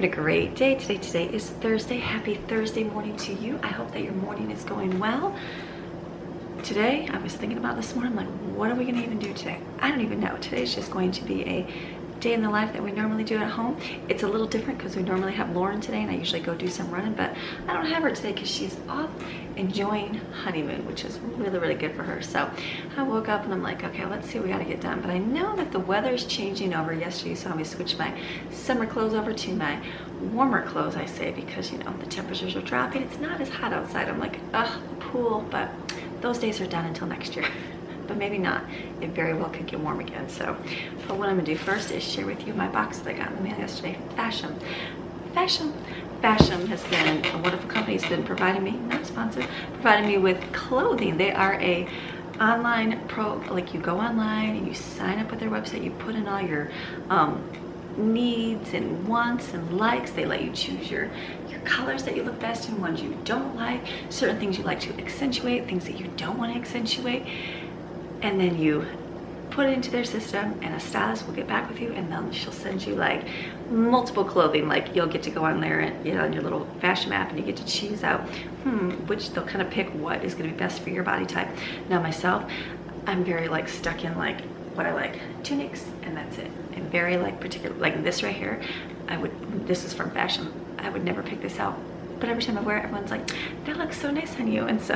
having a great day today. Today is Thursday. Happy Thursday morning to you. I hope that your morning is going well. Today, I was thinking about this morning, I'm like, what are we gonna even do today? I don't even know. Today's just going to be a day in the life that we normally do at home. It's a little different because we normally have Lauren today and I usually go do some running, but I don't have her today because she's off enjoying honeymoon, which is really, really good for her. So I woke up and I'm like, okay, let's see what we gotta get done. But I know that the weather's changing over. Yesterday you saw me switch my summer clothes over to my warmer clothes, I say, because you know, the temperatures are dropping. It's not as hot outside. I'm like, ugh, pool, but those days are done until next year. But maybe not. It very well could get warm again. So, but what I'm gonna do first is share with you my box that I got in the mail yesterday. Fashom has been a wonderful company. It's been providing me, not sponsored, providing me with clothing. They are a online like you go online and you sign up with their website. You put in all your needs and wants and likes. They let you choose your colors that you look best in, ones you don't like, certain things you like to accentuate, things that you don't want to accentuate. And then you put it into their system and a stylist will get back with you and then she'll send you like multiple clothing. Like you'll get to go on there and, you know, on your little fashion app and you get to choose out which they'll kind of pick what is going to be best for your body type. Now myself, I'm very like stuck in like what I like, tunics, and that's it. And very like particular, like this right here, this is from Fashom. I would never pick this out, but every time I wear it, everyone's like, that looks so nice on you. And so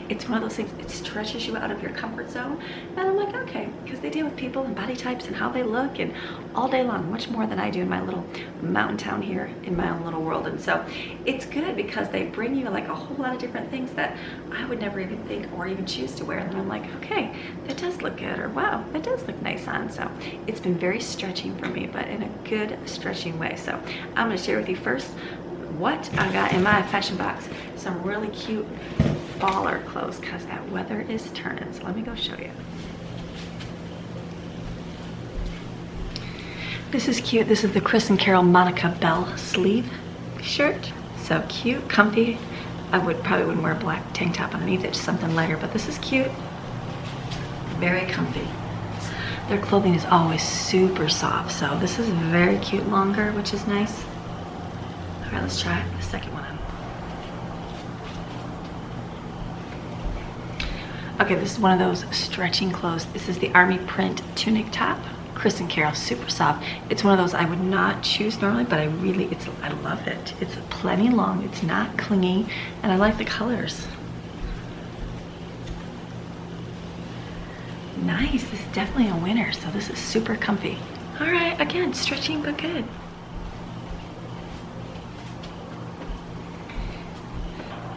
it's one of those things, it stretches you out of your comfort zone. And I'm like, okay, because they deal with people and body types and how they look and all day long, much more than I do in my little mountain town here in my own little world. And so it's good because they bring you like a whole lot of different things that I would never even think or even choose to wear. And then I'm like, okay, that does look good, or wow, that does look nice on. So it's been very stretching for me, but in a good stretching way. So I'm gonna share with you first what I got in my fashion box. Some really cute baller clothes because that weather is turning. So let me go show you. This is cute. This is the Chris and Carol Monica Bell sleeve shirt. So cute, comfy. I probably wouldn't wear a black tank top underneath it, just something lighter, but this is cute. Very comfy. Their clothing is always super soft, so this is very cute, longer, which is nice. All right, let's try the second one on. Okay, this is one of those stretching clothes. This is the army print tunic top. Chris and Carol, super soft. It's one of those I would not choose normally, but I love it. It's plenty long, it's not clingy, and I like the colors. Nice, this is definitely a winner, so this is super comfy. All right, again, stretching but good.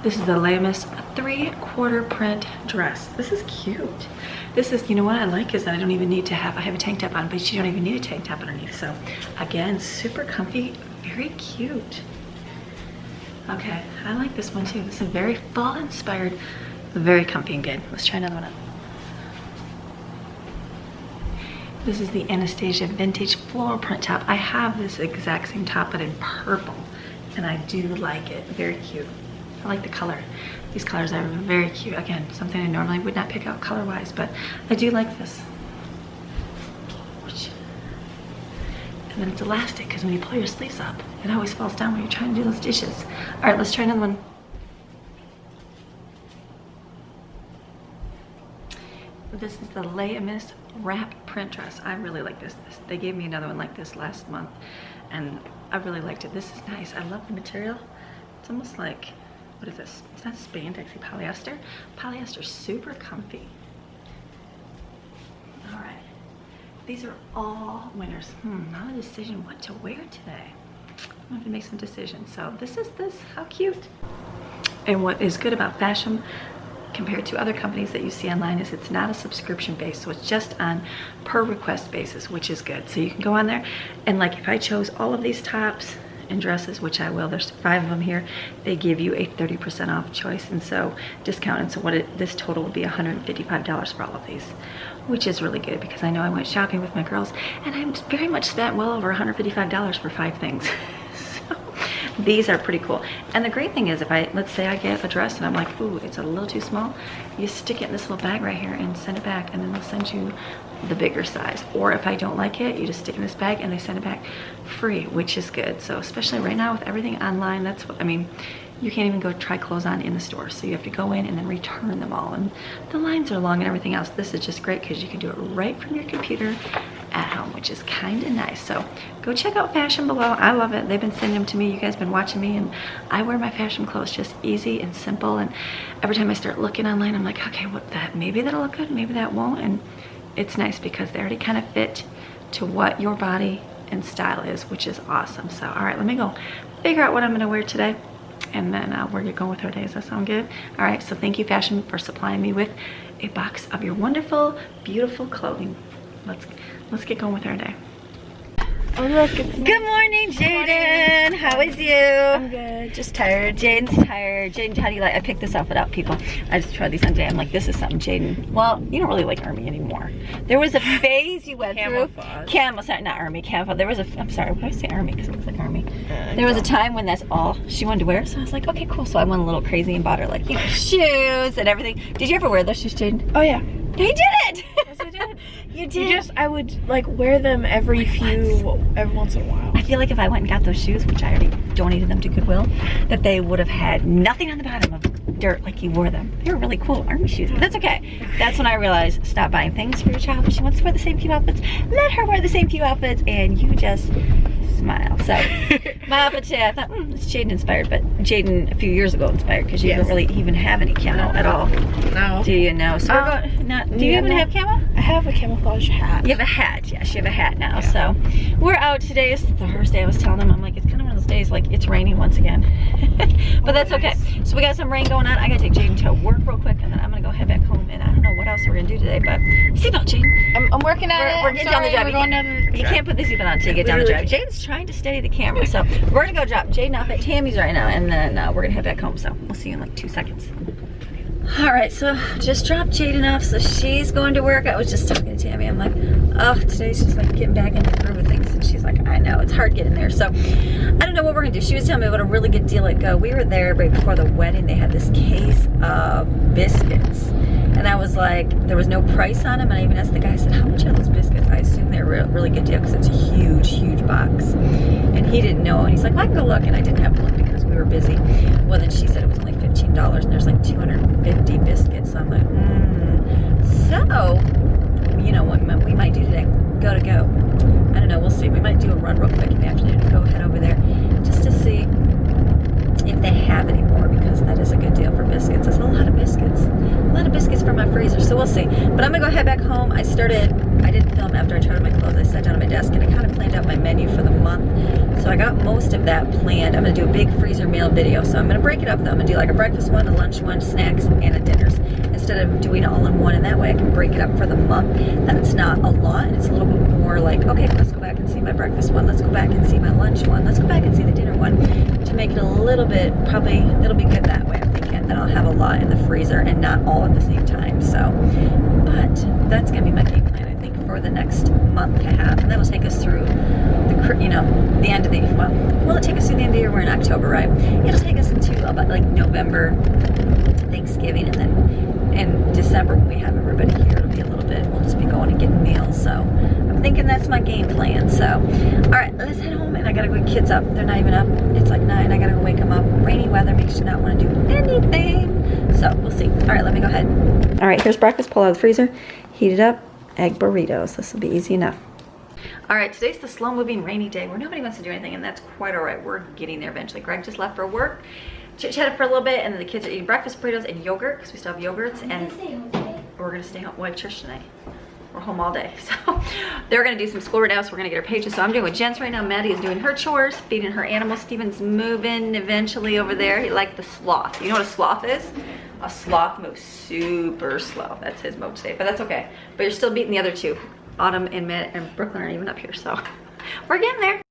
This is the Lamus 3/4 print dress. This is cute. This is, you know what I like is that I don't even need to have, I have a tank top on, but you don't even need a tank top underneath. So again, super comfy, very cute. Okay, I like this one too. This is very fall inspired, very comfy and good. Let's try another one up. This is the Anastasia vintage floral print top. I have this exact same top, but in purple, and I do like it, very cute. I like the color. These colors are very cute. Again, something I normally would not pick out color-wise, but I do like this. And then it's elastic, because when you pull your sleeves up, it always falls down when you're trying to do those dishes. All right, let's try another one. This is the Lamus wrap print dress. I really like this. They gave me another one like this last month, and I really liked it. This is nice. I love the material. It's almost like, what is this? It's not spandexy, polyester. Polyester, super comfy. All right, these are all winners. Not a decision what to wear today. I'm gonna have to make some decisions. So this is this, how cute. And what is good about Fashom compared to other companies that you see online is it's not a subscription base, so it's just on per request basis, which is good. So you can go on there and like if I chose all of these tops and dresses, which I will, there's 5 of them here, they give you a 30% off choice, and so discount, and so this total will be $155 for all of these, which is really good because I know I went shopping with my girls and I very much spent well over $155 for 5 things. So these are pretty cool. And the great thing is, if let's say I get a dress and I'm like, ooh, it's a little too small, you stick it in this little bag right here and send it back, and then they'll send you the bigger size. Or if I don't like it, you just stick it in this bag and they send it back free, which is good. So especially right now with everything online, that's what, I mean, you can't even go try clothes on in the store. So you have to go in and then return them all. And the lines are long and everything else. This is just great because you can do it right from your computer at home, which is kind of nice. So go check out Fashom below. I love it. They've been sending them to me. You guys have been watching me, and I wear my Fashom clothes just easy and simple. And every time I start looking online, I'm like, okay, maybe that'll look good, maybe that won't. And it's nice because they already kind of fit to what your body and style is, which is awesome. So all right, let me go figure out what I'm going to wear today, and then we're gonna go with our day. Does that sound good? All right, so thank you, Fashom, for supplying me with a box of your wonderful, beautiful clothing. Let's get going with our day. Oh look, it's Good morning, Jaden. How is you? I'm good, just tired. Jaden's tired. Jaden, how do you like? I picked this outfit out, people. I just tried these on today. I'm like, this is something, Jaden. Well, you don't really like army anymore. There was a phase you went through. Sorry, not army, camouflage. There was I'm sorry, why did I say army? Because it looks like army. There was a time when that's all she wanted to wear. So I was like, okay, cool. So I went a little crazy and bought her like, shoes and everything. Did you ever wear those shoes, Jaden? Oh yeah. He did it! Yes, I did. You did? I would like wear them every once in a while. I feel like if I went and got those shoes, which I already donated them to Goodwill, that they would have had nothing on the bottom of dirt like you wore them. They were really cool army shoes, but that's okay. That's when I realized, stop buying things for your child. If she wants to wear the same few outfits, let her wear the same few outfits, and you just smile. So my outfit today, I thought, it's Jaden inspired, but Jaden a few years ago inspired, because you don't really even have any camo at all. No. Do you know? So we're going, do you even have camo? I have a camouflage hat. You have a hat, yes, you have a hat now. Yeah. So we're out today. It's Thursday. I was telling them, I'm like, it's kind of one of those days, like it's raining once again. But that's okay. So we got some rain going on. I gotta take Jaden to work real quick, and then I'm gonna go head back home, and I don't know what else we're gonna do today, but seatbelt, Jaden. I'm working at it. We're getting down the job. You can't put the seatbelt on until you get down the drive. Jaden's trying to steady the camera, so we're gonna go drop Jaden off at Tammy's right now, and then we're gonna head back home. So we'll see you in like 2 seconds. All right, so just dropped Jaden off, so she's going to work. I was just talking to Tammy. I'm like, oh, today's just like getting back into the groove of things, and she's like, I know, it's hard getting there. So I don't know what we're gonna do. She was telling me about a really good deal at Go. We were there right before the wedding. They had this case of biscuits, and I was like, there was no price on them, and I even asked the guy, I said, how much are those biscuits? I assume they're a really good deal because it's a huge, huge box. And he didn't know, and he's like, well, I can go look, and I didn't have to look because we were busy. Well, then she said it was only $15, and there's like 250 biscuits. So I'm like, So, you know what we might do today? Go. I don't know, we'll see. We might do a run real quick in the afternoon and go head over there just to see if they have any more, because that is a good deal for biscuits. It's a lot of biscuits. A lot of biscuits for my freezer, so we'll see. But I'm gonna go head back home. I didn't film after I tried on my clothes. I sat down at my desk and I kind of planned out my menu for the month. So I got most of that planned. I'm gonna do a big freezer meal video. So I'm gonna break it up though. I'm gonna do like a breakfast one, a lunch one, snacks, and a dinners, instead of doing it all in one. And that way I can break it up for the month. Then it's not a lot. It's a little bit more like, okay, let's go back and see my breakfast one. Let's go back and see my lunch one. Let's go back and see the dinner one, to make it a little bit, probably, it'll be good that way, I'm thinking. Then I'll have a lot in the freezer and not all at the same time. So, but that's gonna be my game plan, I think, for the next month and a half. And that'll take us through the end of the, well, will it take us through the end of the year? We're in October, right? It'll take us into about like November, Thanksgiving, and then in December when we have everybody here, it'll be a little bit, we'll just be going and getting meals. So I'm thinking that's my game plan. So, all right, let's head home, and I gotta go wake kids up. They're not even up. It's like 9. I gotta go wake them up. Rainy weather makes you not want to do anything. So we'll see. All right, let me go ahead. All right, here's breakfast. Pull out of the freezer, heat it up. Egg burritos. This will be easy enough. All right, today's the slow-moving rainy day where nobody wants to do anything, and that's quite all right. We're getting there eventually. Greg just left for work, chit-chatted for a little bit, and then the kids are eating breakfast burritos and yogurt, because we still have yogurts, and we're gonna stay home. We have church tonight. We're home all day, so they're gonna do some school right now, so we're gonna get our pages. So I'm doing with Jen's right now. Maddie is doing her chores, feeding her animals. Steven's moving eventually over there. He liked the sloth. You know what a sloth is? A sloth moves super slow. That's his mode today, but that's okay. But you're still beating the other two. Autumn and Matt and Brooklyn aren't even up here, so we're getting there.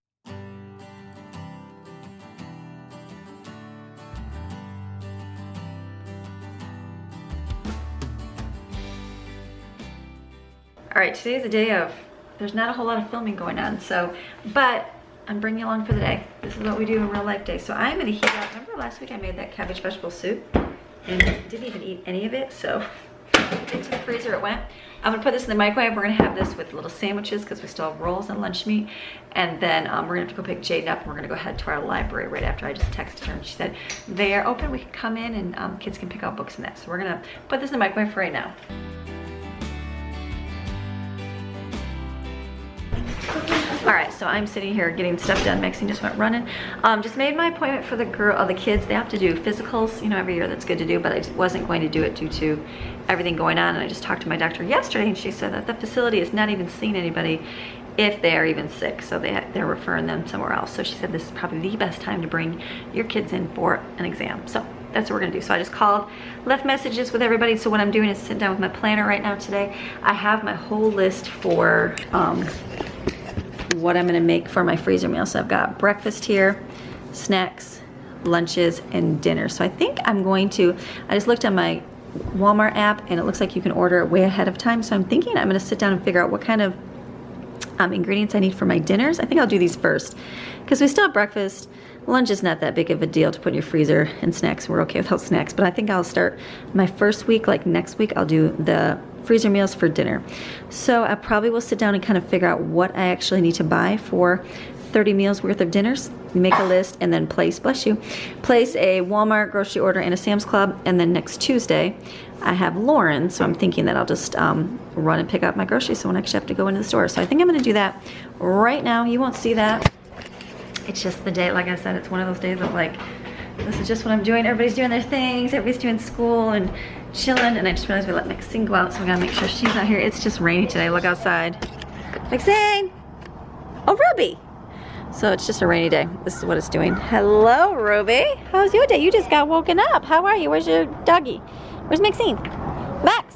All right, today's a day of, there's not a whole lot of filming going on, so, but I'm bringing you along for the day. This is what we do in real life day. So I'm gonna heat up. Remember last week I made that cabbage vegetable soup and didn't even eat any of it, so into the freezer it went. I'm gonna put this in the microwave. We're gonna have this with little sandwiches because we still have rolls and lunch meat. And then we're gonna have to go pick Jaden up and we're gonna go head to our library right after. I just texted her and she said, they are open, we can come in and kids can pick out books and that. So we're gonna put this in the microwave for right now. All right, so I'm sitting here getting stuff done. Maxine just went running. Just made my appointment for the kids. They have to do physicals, you know, every year. That's good to do, but I wasn't going to do it due to everything going on. And I just talked to my doctor yesterday, and she said that the facility has not even seen anybody if they are even sick, so they're referring them somewhere else. So she said this is probably the best time to bring your kids in for an exam. So that's what we're gonna do. So I just called, left messages with everybody. So what I'm doing is sitting down with my planner right now today. I have my whole list for what I'm gonna make for my freezer meal. So I've got breakfast here, snacks, lunches, and dinner. So I think I'm going to, I just looked on my Walmart app and it looks like you can order it way ahead of time. So I'm thinking I'm gonna sit down and figure out what kind of ingredients I need for my dinners. I think I'll do these first because we still have breakfast. Lunch is not that big of a deal to put in your freezer, and snacks, we're okay without snacks. But I think I'll start my first week, like next week, I'll do the freezer meals for dinner. So I probably will sit down and kind of figure out what I actually need to buy for 30 meals worth of dinners. You make a list and then place, bless you, place a Walmart grocery order and a Sam's Club. And then next Tuesday, I have Lauren. So I'm thinking that I'll just run and pick up my groceries so I won't actually have to go into the store. So I think I'm gonna do that right now. You won't see that. It's just the day, like I said, it's one of those days of like, this is just what I'm doing. Everybody's doing their things, everybody's doing school and chilling, and I just realized we let Maxine go out, so we gotta make sure she's not here. It's just rainy today, look outside. Maxine! Oh, Ruby! So it's just a rainy day. This is what it's doing. Hello, Ruby. How's your day? You just got woken up. How are you? Where's your doggy? Where's Maxine? Max!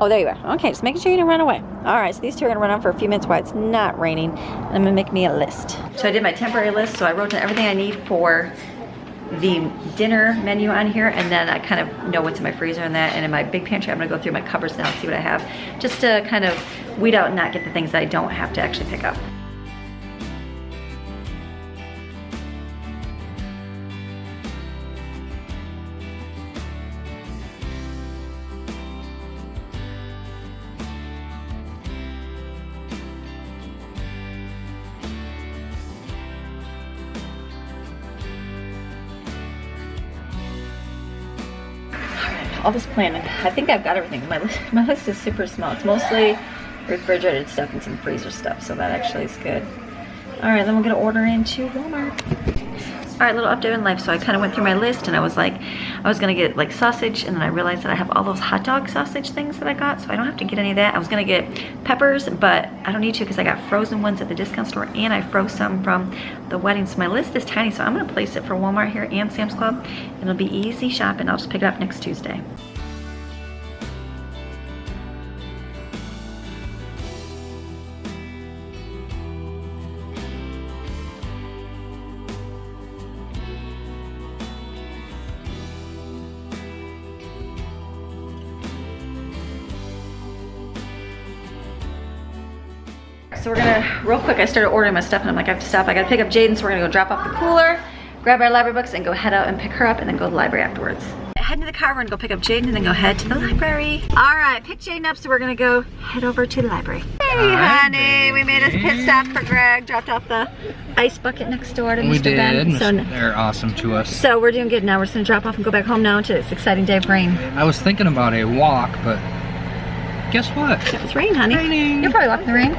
Oh, there you are. Okay, just making sure you didn't run away. All right, so these two are gonna run on for a few minutes while it's not raining. And I'm gonna make me a list. So I did my temporary list, so I wrote down everything I need for the dinner menu on here, and then I kind of know what's in my freezer and that. And in my big pantry, I'm gonna go through my cupboards now and see what I have, just to kind of weed out and not get the things that I don't have to actually pick up. All this planning. I think I've got everything. My list is super small. It's mostly refrigerated stuff and some freezer stuff, so that actually is good. All right, then we're gonna order into Walmart. All right, little update on life. So I kind of went through my list and I was like, I was gonna get like sausage, and then I realized that I have all those hot dog sausage things that I got, so I don't have to get any of that. I was gonna get peppers, but I don't need to because I got frozen ones at the discount store and I froze some from the wedding. So my list is tiny, so I'm gonna place it for Walmart here and Sam's Club. It'll be easy shopping. I'll just pick it up next Tuesday. So we're gonna, real quick, I started ordering my stuff and I'm like, I have to stop. I gotta pick up Jaden, so we're gonna go drop off the cooler, grab our library books, and go head out and pick her up, and then go to the library afterwards. Head into the car, we're gonna go pick up Jaden, and then go head to the library. All right, pick Jaden up, so we're gonna go head over to the library. Hey, honey, baby. We made a pit stop for Greg, dropped off the ice bucket next door to Mr. Ben. So they're awesome to us. So we're doing good now. We're just gonna drop off and go back home now to this exciting day of rain. I was thinking about a walk, but guess what? It's rain, honey. Raining. You're probably walking in the rain.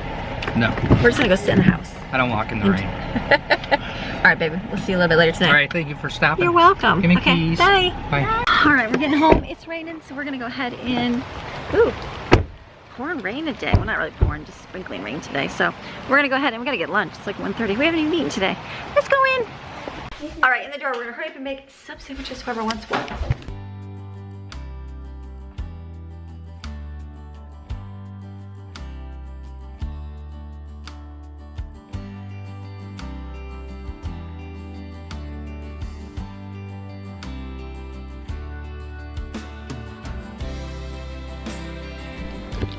No. We're just gonna go sit in the house. I don't walk in the rain. All right, baby. We'll see you a little bit later tonight. All right, thank you for stopping. You're welcome. Give me okay, keys. Bye. Bye. All right, we're getting home. It's raining, so we're gonna go head in. Ooh, pouring rain today. Well, not really pouring, just sprinkling rain today. So we're gonna go ahead and we gotta get lunch. It's like 1:30. We haven't even eaten today. Let's go in. All right, in the door. We're gonna hurry up and make sub sandwiches. Whoever wants one.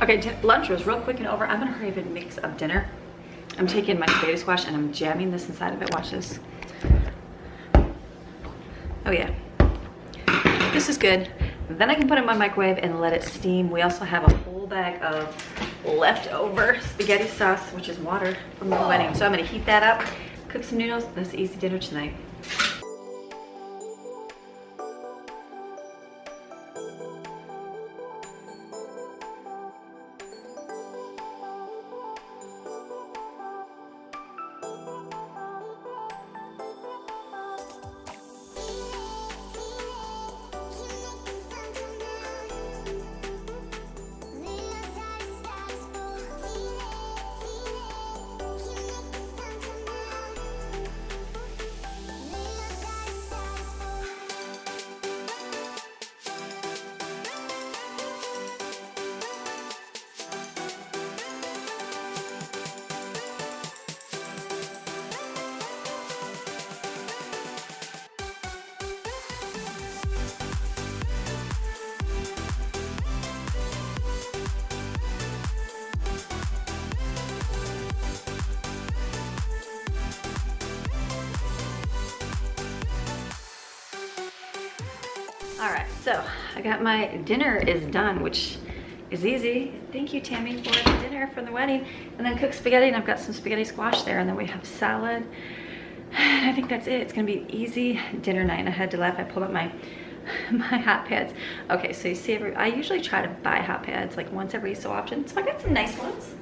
Okay, lunch was real quick and over. I'm gonna hurry up and mix up dinner. I'm taking my spaghetti squash and I'm jamming this inside of it. Watch this. Oh yeah, this is good. Then I can put it in my microwave and let it steam. We also have a whole bag of leftover spaghetti sauce, which is water from the wedding. So I'm gonna heat that up, cook some noodles. That's easy dinner tonight. All right, so I got my dinner is done, which is easy. Thank you, Tammy, for the dinner from the wedding. And then cook spaghetti, and I've got some spaghetti squash there, and then we have salad. And I think that's it. It's gonna be easy dinner night. And I had to laugh. I pulled up my hot pads. Okay, so you see, I usually try to buy hot pads like once every so often. So I got some nice ones.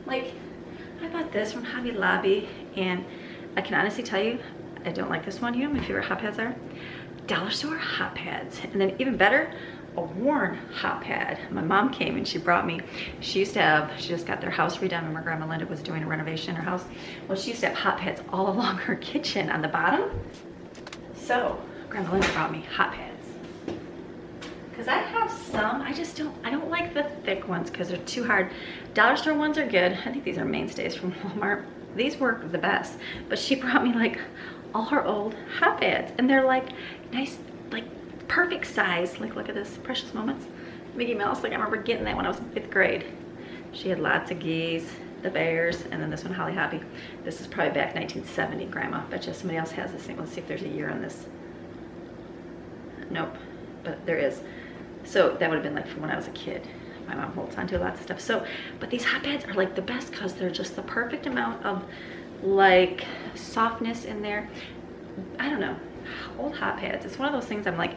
Like, I bought this from Hobby Lobby, and I can honestly tell you, I don't like this one. You know what my favorite hot pads are? Dollar store hot pads. And then even better, a worn hot pad. My mom came and she brought me, she just got their house redone when my grandma Linda was doing a renovation in her house. Well, she used to have hot pads all along her kitchen on the bottom. So grandma Linda brought me hot pads. Cause I have some, I don't like the thick ones because they're too hard. Dollar store ones are good. I think these are mainstays from Walmart. These work the best, but she brought me like all her old hot pads, and they're like nice, like perfect size. Like, look at this, Precious Moments, Mickey Mouse. Like, I remember getting that when I was in 5th grade. She had lots of geese, the bears, and then this one, Holly Hoppy. This is probably back 1970, Grandma. Bet you somebody else has this thing. Let's see if there's a year on this. Nope, but there is. So that would have been like from when I was a kid. My mom holds on to lots of stuff. So, but these hot pads are like the best because they're just the perfect amount of like softness in there. I don't know, old hot pads. It's one of those things I'm like,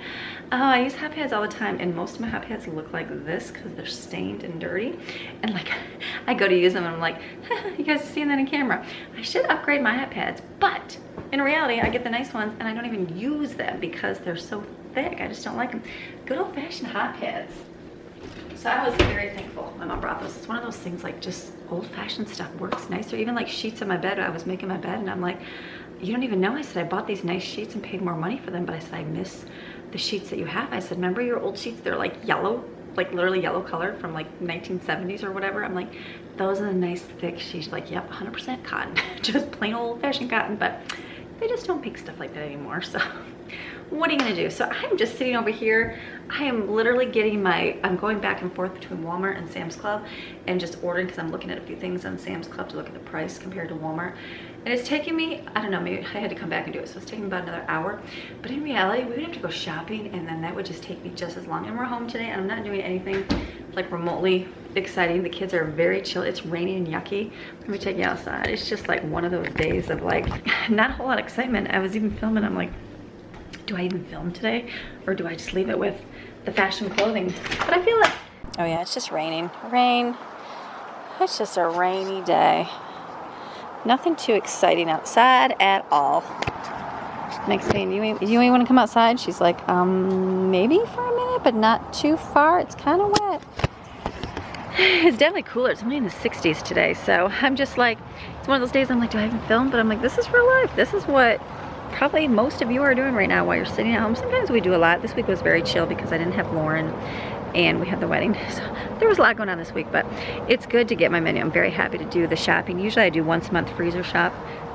oh, I use hot pads all the time, and most of my hot pads look like this because they're stained and dirty. And like, I go to use them and I'm like, you guys are seeing that in camera. I should upgrade my hot pads, but in reality, I get the nice ones and I don't even use them because they're so thick. I just don't like them. Good old-fashioned hot pads. So I was very thankful my mom brought those. It's one of those things, like, just old-fashioned stuff works nicer. Even like sheets in my bed. I was making my bed and I'm like, you don't even know. I said, I bought these nice sheets and paid more money for them, but I said, I miss the sheets that you have. I said, remember your old sheets? They're like yellow, like literally yellow color from like 1970s or whatever. I'm like, those are the nice thick sheets. Like, yep, 100% cotton. Just plain old-fashioned cotton, but they just don't make stuff like that anymore. So what are you gonna do? So I'm just sitting over here. I am literally getting I'm going back and forth between Walmart and Sam's Club and just ordering, because I'm looking at a few things on Sam's Club to look at the price compared to Walmart. And it's taking me, I don't know, maybe I had to come back and do it, so it's taking about another hour. But in reality, we would have to go shopping, and then that would just take me just as long. And we're home today, and I'm not doing anything like remotely exciting. The kids are very chill. It's rainy and yucky. Let me take you outside. It's just like one of those days of like, not a whole lot of excitement. I was even filming, I'm like, do I even film today? Or do I just leave it with the fashion clothing? But I feel like, oh yeah, it's just raining. Rain. It's just a rainy day. Nothing too exciting outside at all. Next thing, you ain't want to come outside? She's like, maybe for a minute, but not too far. It's kind of wet. It's definitely cooler. It's only in the 60s today. So I'm just like, it's one of those days I'm like, do I even film? But I'm like, this is real life. This is what probably most of you are doing right now while you're sitting at home. Sometimes we do a lot. This week was very chill because I didn't have Lauren and we had the wedding. So there was a lot going on this week, but it's good to get my menu. I'm very happy to do the shopping. Usually I do once a month freezer shop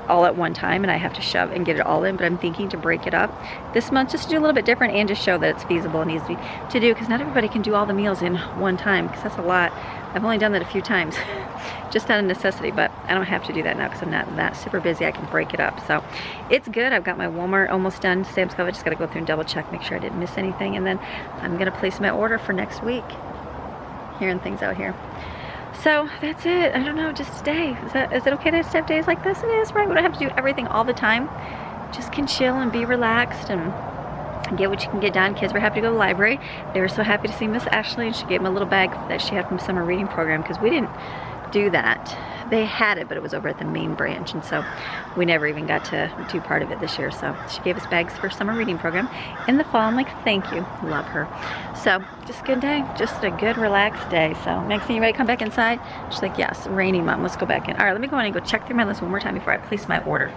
all at one time, and I have to shove and get it all in, but I'm thinking to break it up this month just to do a little bit different and just show that it's feasible and easy to do, because not everybody can do all the meals in one time, because that's a lot. I've only done that a few times. just out of necessity, but I don't have to do that now because I'm not that super busy. I can break it up. So it's good. I've got my Walmart almost done. Sam's Club, I just got to go through and double check, make sure I didn't miss anything. And then I'm going to place my order for next week. Hearing things out here. So that's it. I don't know, just today. Is it okay to have days like this? It is, right? We don't have to do everything all the time. Just can chill and be relaxed and get what you can get done. Kids were happy to go to the library. They were so happy to see Miss Ashley, and she gave them a little bag that she had from summer reading program because we didn't do that. They had it, but it was over at the main branch, and so we never even got to do part of it this year. So she gave us bags for summer reading program in the fall. I'm like, thank you, love her. So just a good day, just a good relaxed day. So next thing, you ready to come back inside? She's like, yes, rainy, Mom, let's go back in. All right, let me go in and go check through my list one more time before I place my order.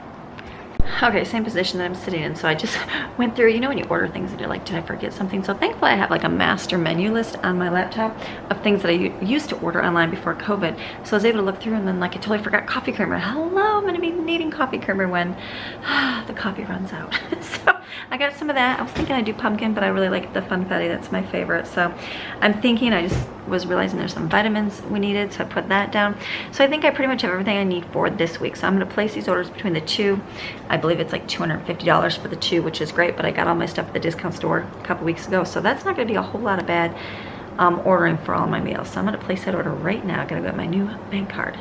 Okay, same position that I'm sitting in. So I just went through, you know when you order things and you're like, did I forget something? So thankfully I have like a master menu list on my laptop of things that I used to order online before COVID. So I was able to look through, and then like I totally forgot coffee creamer. Hello, I'm gonna be needing coffee creamer when the coffee runs out. So I got some of that. I was thinking I'd do pumpkin, but I really like the funfetti. That's my favorite. So I'm thinking, I just was realizing there's some vitamins we needed, so I put that down. So I think I pretty much have everything I need for this week. So I'm gonna place these orders between the two. I believe it's like $250 for the two, which is great, but I got all my stuff at the discount store a couple weeks ago, so that's not gonna be a whole lot of bad ordering for all my meals. So I'm gonna place that order right now. I gotta go get my new bank card.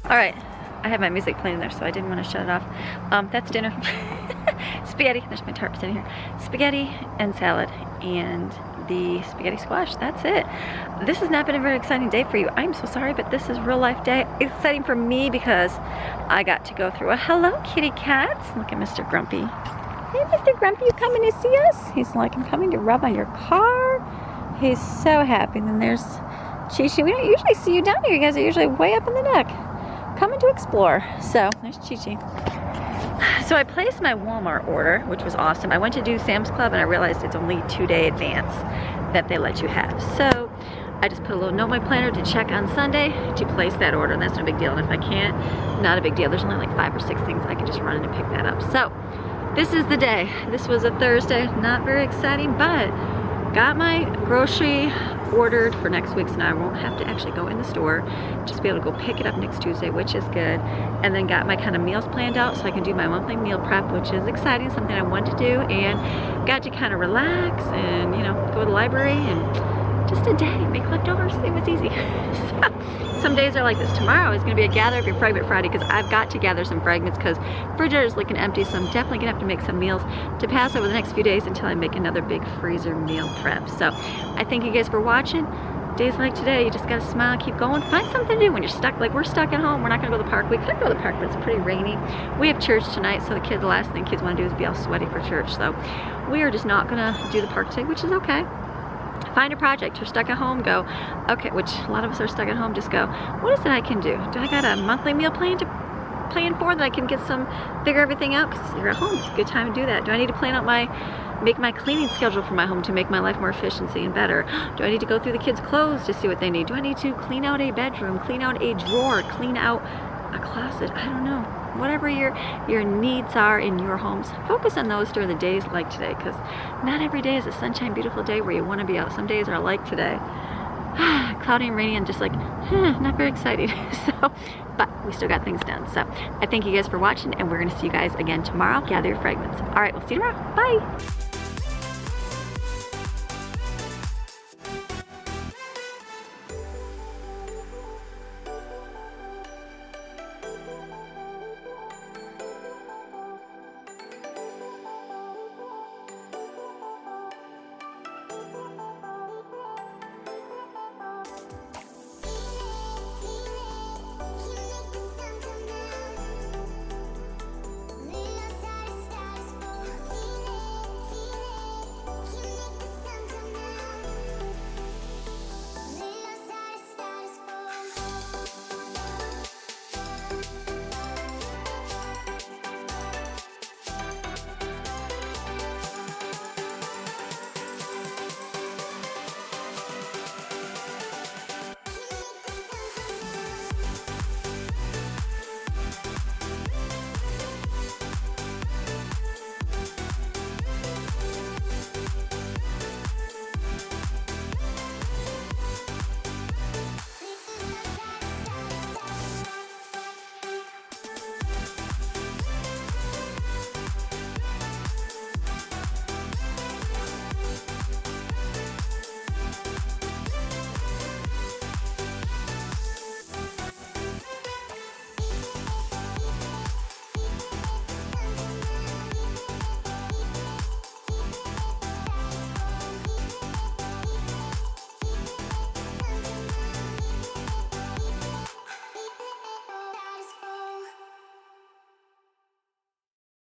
All right, I have my music playing there, so I didn't want to shut it off. That's dinner. Spaghetti, there's my tarp sitting here. Spaghetti and salad and the spaghetti squash, that's it. This has not been a very exciting day for you. I'm so sorry, but this is real life day. It's exciting for me because I got to go through a hello kitty cats. Look at Mr. Grumpy. Hey, Mr. Grumpy, you coming to see us? He's like, I'm coming to rub on your car. He's so happy. And then there's Chi-Chi. We don't usually see you down here. You guys are usually way up in the deck, coming to explore. So there's Chi-Chi. So I placed my Walmart order, which was awesome. I went to do Sam's Club and I realized it's only 2-day advance that they let you have. So I just put a little note in my planner to check on Sunday to place that order, and that's no big deal. And if I can't, not a big deal. There's only like 5 or 6 things I can just run in and pick that up. So this is the day. This was a Thursday, not very exciting, but got my grocery ordered for next week, so now I won't have to actually go in the store, just be able to go pick it up next Tuesday, which is good. And then got my kind of meals planned out so I can do my monthly meal prep, which is exciting, something I wanted to do, and got to kind of relax and, you know, go to the library and just a day, make leftovers. It was easy. So, some days are like this. Tomorrow is going to be a gather of your fragment Friday because I've got to gather some fragments because refrigerator is looking empty, so I'm definitely going to have to make some meals to pass over the next few days until I make another big freezer meal prep. So I thank you guys for watching. Days like today, you just got to smile, keep going, find something to do when you're stuck. Like we're stuck at home, we're not going to go to the park. We could go to the park, but it's pretty rainy. We have church tonight, so the last thing kids want to do is be all sweaty for church. So we are just not going to do the park today, which is okay. Find a project. You're stuck at home, go, okay, which a lot of us are stuck at home, just go, what is it I can do? Do I got a monthly meal plan for that I can get figure everything out? Because you're at home, it's a good time to do that. Do I need to plan out make my cleaning schedule for my home to make my life more efficiency and better? Do I need to go through the kids' clothes to see what they need? Do I need to clean out a bedroom, clean out a drawer, clean out a closet? I don't know. Whatever your needs are in your homes, focus on those during the days like today, because not every day is a sunshine, beautiful day where you want to be out. Some days are like today. Cloudy and rainy and just like, not very exciting. So, but we still got things done. So I thank you guys for watching, and we're going to see you guys again tomorrow. Gather your fragments. All right, we'll see you tomorrow. Bye.